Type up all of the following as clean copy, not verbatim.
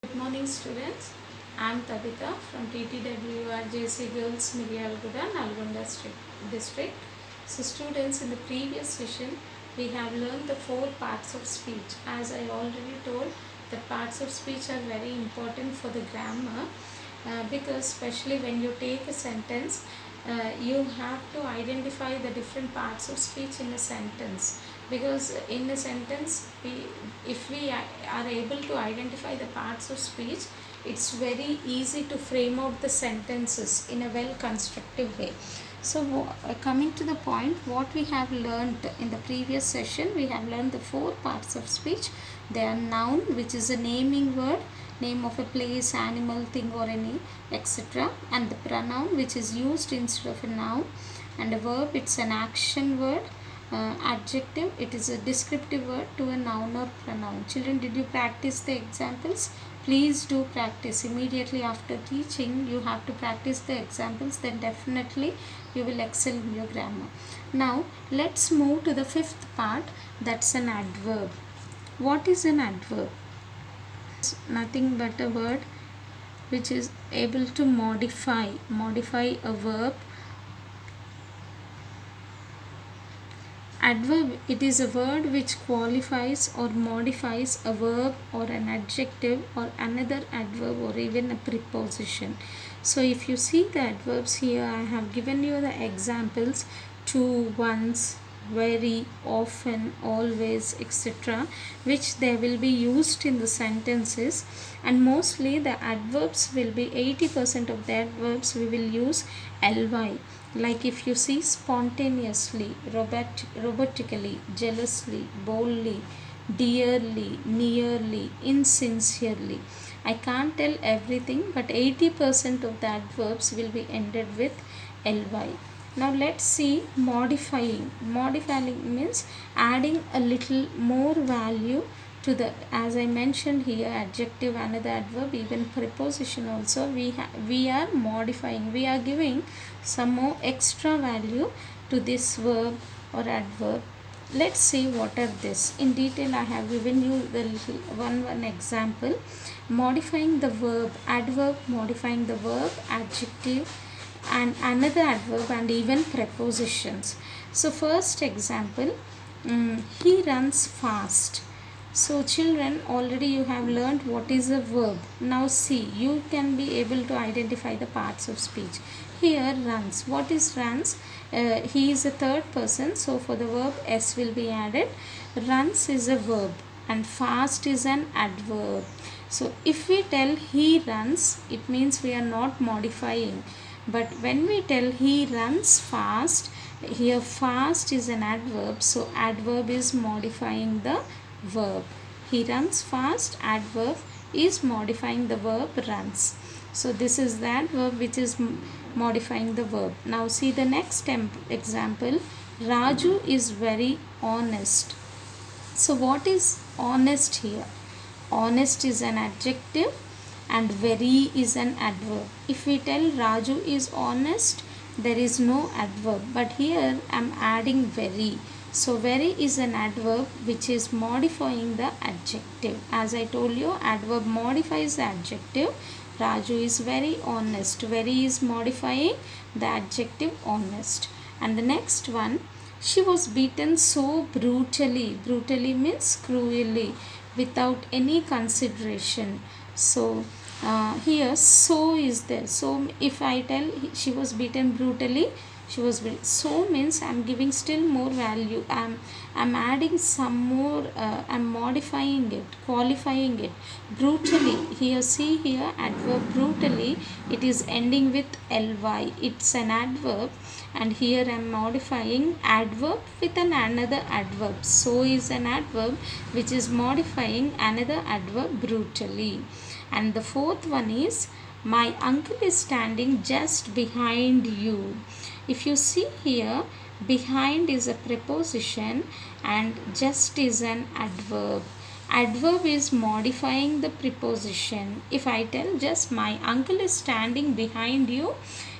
Good morning students. I am Tabitha from TTWRJC Girls Miryalaguda, Nalgonda district. So students, in the previous session we have learned the 4 parts of speech. As I already told, the parts of speech are very important for the grammar because especially when you take a sentence, you have to identify the different parts of speech in a sentence, because in a sentence if we are able to identify the parts of speech, it's very easy to frame out the sentences in a well constructive way. So coming to the point, what we have learned in the previous session, we have learned the 4 parts of speech. They are noun, which is a naming word, name of a place, animal, thing or any, etc. And the pronoun, which is used instead of a noun. And a verb, it's an action word. Adjective, it is a descriptive word to a noun or pronoun. Children, did you practice the examples? Please do practice. Immediately after teaching, you have to practice the examples, then definitely you will excel in your grammar. Now let's move to the 5th part, that's an adverb. What is an adverb? It's nothing but a word which is able to modify a verb. Adverb, it is a word which qualifies or modifies a verb or an adjective or another adverb or even a preposition. So if you see the adverbs here, I have given you the examples: to, once, very, often, always, etc., which they will be used in the sentences. And mostly the adverbs will be 80% of the adverbs we will use ly. Like if you see spontaneously, robotically, jealously, boldly, dearly, nearly, insincerely. I can't tell everything, but 80% of the adverbs will be ended with ly. Now let's see modifying. Modifying means adding a little more value to the, as I mentioned here, adjective, another adverb, even preposition also, we are modifying, we are giving some more extra value to this verb or adverb. Let's see what are this in detail. I have given you the little one example. Modifying the verb, adverb modifying the verb, adjective and another adverb, and even prepositions. So first example, he runs fast. So children, already you have learned what is a verb. Now see, you can be able to identify the parts of speech. Here, runs. What is runs? He is a third person, so for the verb s will be added. Runs is a verb and fast is an adverb. So if we tell he runs, it means we are not modifying. But when we tell he runs fast, here fast is an adverb, so adverb is modifying the verb. He runs fast, adverb is modifying the verb runs. So this is the adverb which is modifying the verb. Now see the next example. Raju is very honest. So what is honest here? Honest is an adjective and very is an adverb. If we tell Raju is honest, there is no adverb, but here I am adding very. So very is an adverb which is modifying the adjective. As I told you, adverb modifies the adjective. Raju is very honest. Very is modifying the adjective honest. And the next one, she was beaten so brutally. Brutally means cruelly, without any consideration. So here so is there. So if I tell she was beaten brutally, she was so means I'm giving still more value. I'm adding some more. I'm modifying it, qualifying it. Brutally, here see here adverb brutally, it is ending with ly. It's an adverb, and here I'm modifying adverb with another adverb. So is an adverb which is modifying another adverb brutally. And the fourth one is, my uncle is standing just behind you. If you see here, behind is a preposition and just is an adverb. Adverb is modifying the preposition. If I tell just my uncle is standing behind you,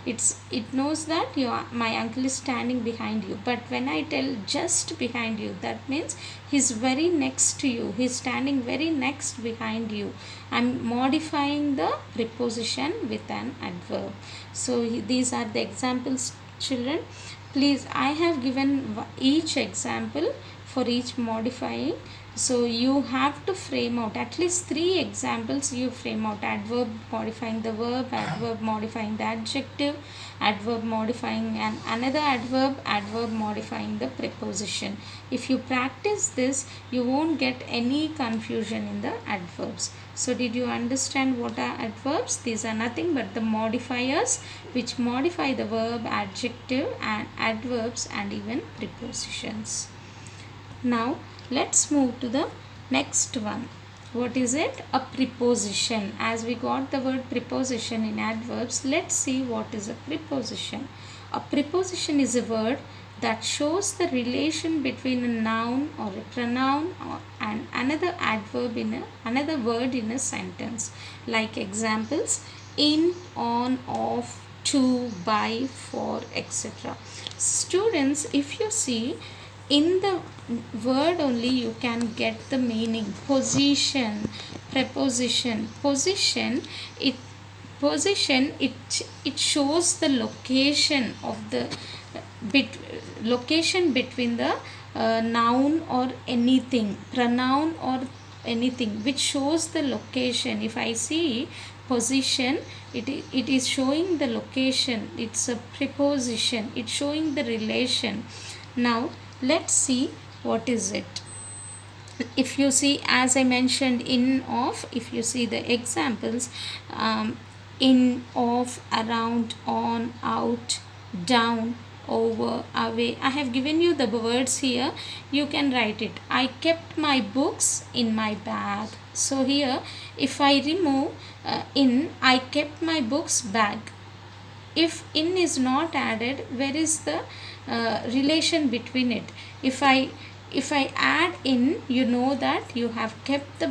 it knows that my uncle is standing behind you. But when I tell just behind you, that means he's very next to you. He's standing very next behind you. I'm modifying the preposition with an adverb. So these are the examples, children. Please, I have given each example for each modifying. So you have to frame out at least 3 examples. You frame out adverb modifying the verb, adverb modifying the adjective, adverb modifying another adverb, adverb modifying the preposition. If you practice this, you won't get any confusion in the adverbs. So did you understand what are adverbs? These are nothing but the modifiers which modify the verb, adjective and adverbs and even prepositions. Now let's move to the next one. What is it? A preposition. As we got the word preposition in adverbs, let's see what is a preposition. A preposition is a word that shows the relation between a noun or a pronoun and another adverb in another word in a sentence. Like examples: in, on, off, to, by, for, etc. Students, if you see, in the word only you can get the meaning. Position, preposition. Position, it shows the location of the location between the noun or anything, pronoun or anything, which shows the location. If I see position, it is showing the location. It's a preposition. It's showing the relation. Now let's see what is it. If you see, as I mentioned, in, of, if you see the examples, in, of, around, on, out, down, over, away. I have given you the words here. You can write it. I kept my books in my bag. So here, if I remove in, I kept my books bag. If in is not added, where is the relation between it? If I add in, you know that you have kept the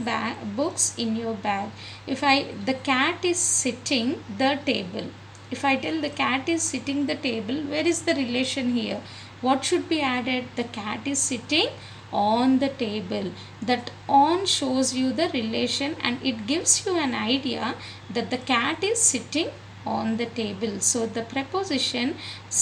books in your bag. If the cat is sitting the table. If I tell the cat is sitting the table, where is the relation here? What should be added? The cat is sitting on the table. That on shows you the relation and it gives you an idea that the cat is sitting on the table. So the prepositions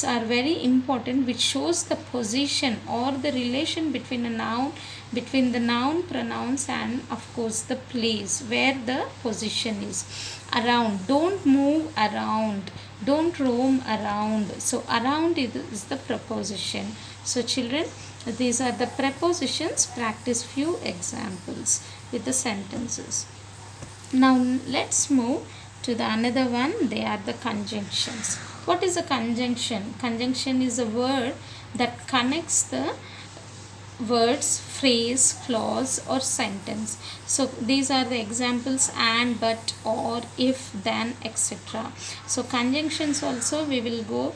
are very important, which shows the position or the relation between a noun, between the noun, pronouns and of course the place where the position is. Around, don't move around, don't roam around. So around is the preposition. So children, these are the prepositions. Practice few examples with the sentences. Now let's move to the another one. They are the conjunctions. What is a conjunction? Conjunction is a word that connects the words, phrase, clause or sentence. So these are the examples: and, but, or, if, then, etc. So conjunctions also we will go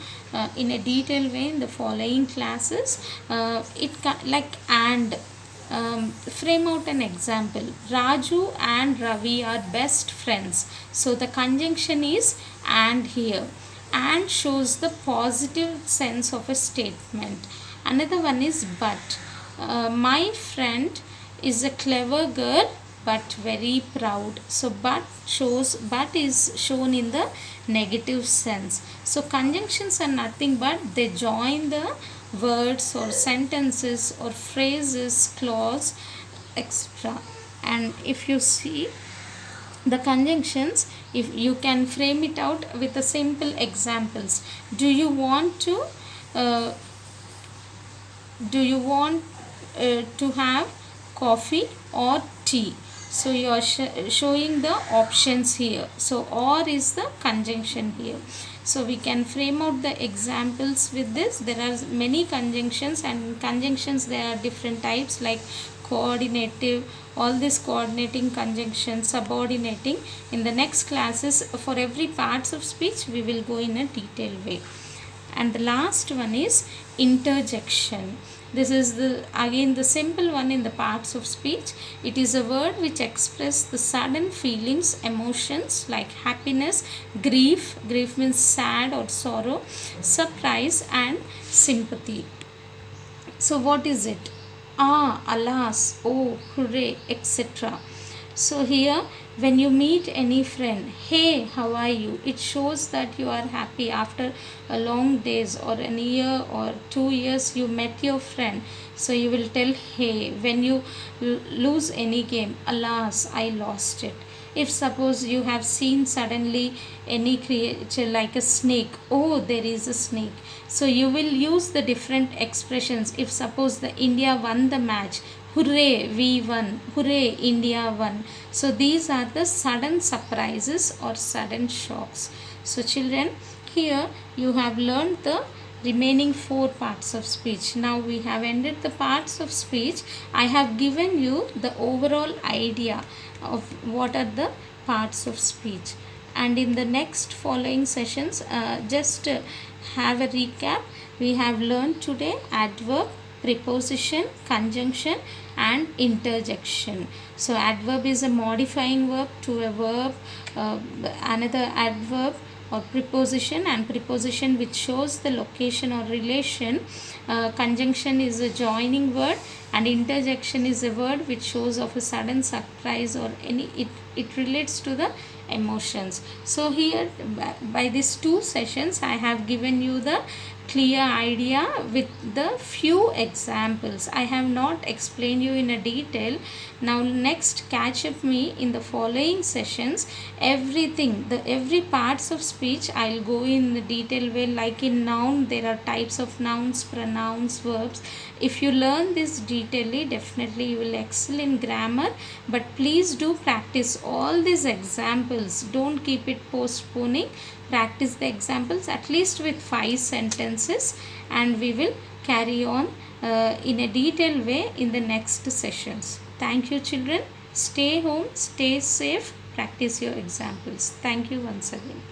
in a detailed way in the following classes. Like and. Frame out an example. Raju and Ravi are best friends. So the conjunction is and here. And shows the positive sense of a statement. Another one is but. My friend is a clever girl but very proud. So but is shown in the negative sense. So conjunctions are nothing but they join the words or sentences or phrases, clause, etc. And if you see the conjunctions, if you can frame it out with the simple examples. Do you want to have coffee or tea? So you are showing the options here. So or is the conjunction here. So we can frame out the examples with this. There are many conjunctions, and conjunctions there are different types like coordinative, all these coordinating conjunctions, subordinating. In the next classes, for every parts of speech we will go in a detailed way. And the last one is interjection. This is the again the simple one in the parts of speech. It is a word which express the sudden feelings, emotions like happiness, grief means sad or sorrow, surprise and sympathy. So what is it? Ah, alas, oh, hooray, etc. So here, when you meet any friend, hey, how are you? It shows that you are happy after a long days or a year or 2 years you met your friend. So you will tell hey. When you lose any game, alas, I lost it. If suppose you have seen suddenly any creature like a snake, oh, there is a snake. So you will use the different expressions. If suppose the India won the match, hooray, we won, hooray, India won. So these are the sudden surprises or sudden shocks. So children, here you have learned the remaining 4 parts of speech. Now we have ended the parts of speech. I have given you the overall idea of what are the parts of speech, and in the next following sessions, just have a recap. We have learned today adverb, preposition, conjunction and interjection. So adverb is a modifying verb to a verb, another adverb or preposition, and preposition which shows the location or relation. Conjunction is a joining word, and interjection is a word which shows of a sudden surprise or any it relates to the emotions. So here by these 2 sessions I have given you the clear idea with the few examples. I have not explained you in a detail. Now next catch up me in the following sessions. Everything, the every parts of speech I'll go in the detail way. Like in noun, there are types of nouns, pronouns, verbs. If you learn this detailedly, definitely you will excel in grammar. But please do practice all these examples. Don't keep it postponing. Practice the examples at least with 5 sentences, and we will carry on in a detailed way in the next sessions. Thank you children. Stay home, stay safe, practice your examples. Thank you once again.